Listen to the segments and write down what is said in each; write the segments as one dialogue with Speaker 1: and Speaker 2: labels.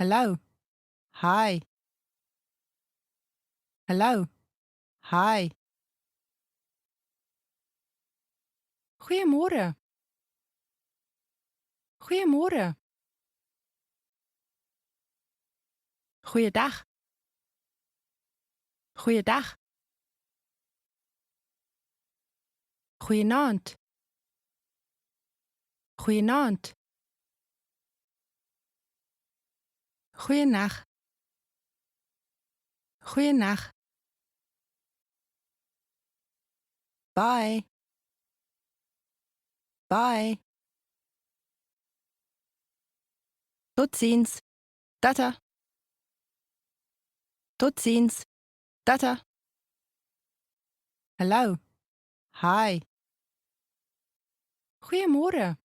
Speaker 1: Hallo. Hi. Hallo. Hi. Goeiemôre. Goeiemôre. Goeiedag. Goeiedag. Goeienaand. Goeienaand. Goeienag. Goeienag. Bye. Bye. Tot ziens. Tata. Tot ziens. Tata. Hallo. Hi. Goeiemôre.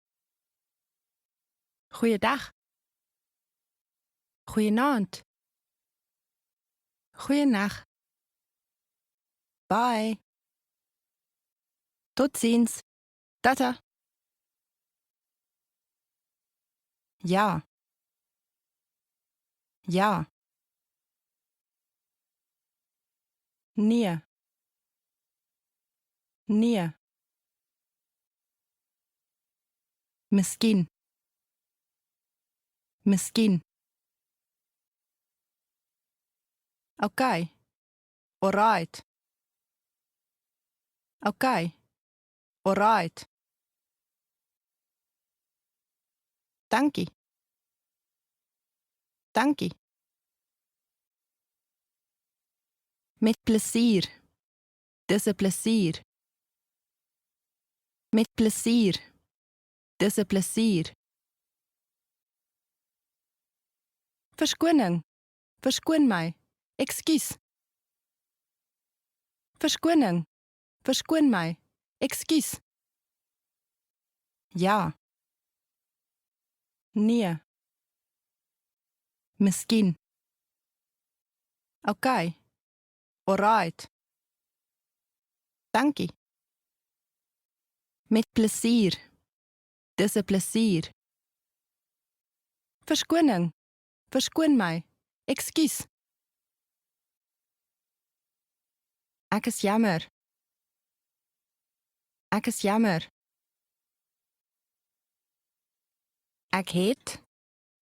Speaker 1: Goeiedag. Goeienaand. Goeienag. Bye. Tot ziens. Tata. Ja. Ja. Nee. Nee. Miskien. Miskien. Okay. Alright. Okay. Alright. Dankie. Dankie. Met plesier. Dis 'n plesier. Met plesier. Dis 'n plesier. Verskoning. Verskoon my. Ekskuus. Verskoning. Verskoon my. Ekskuus. Ja. Nee. Miskien. Okay. Alright. Dankie. Met plesier. Dis 'n plesier. Verskoning. Verskoon my. Ekskuus. Ek is jammer. Ek is jammer.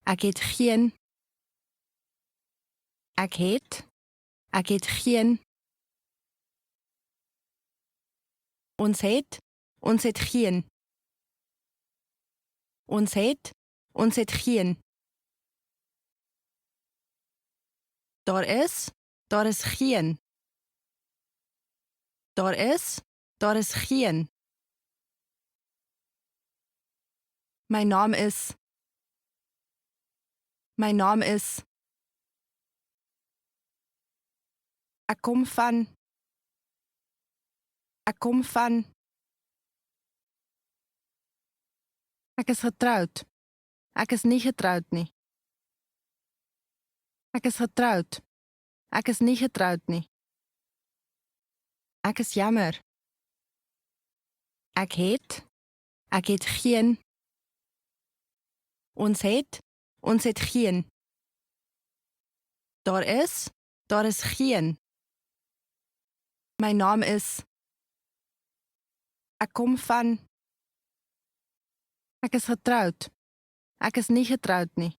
Speaker 1: Ek het geen. Ek het geen. Ons het geen. Ons het geen. Daar is geen. Daar is geen. My naam is. Ek kom van. Ek is getroud. Ek is nie getroud nie. Ek is getroud. Ek is nie getroud nie. Ek is jammer. Ek het geen. Ons het geen. Daar is geen. My naam is. Ek kom van. Ek is getroud. Ek is nie getroud nie.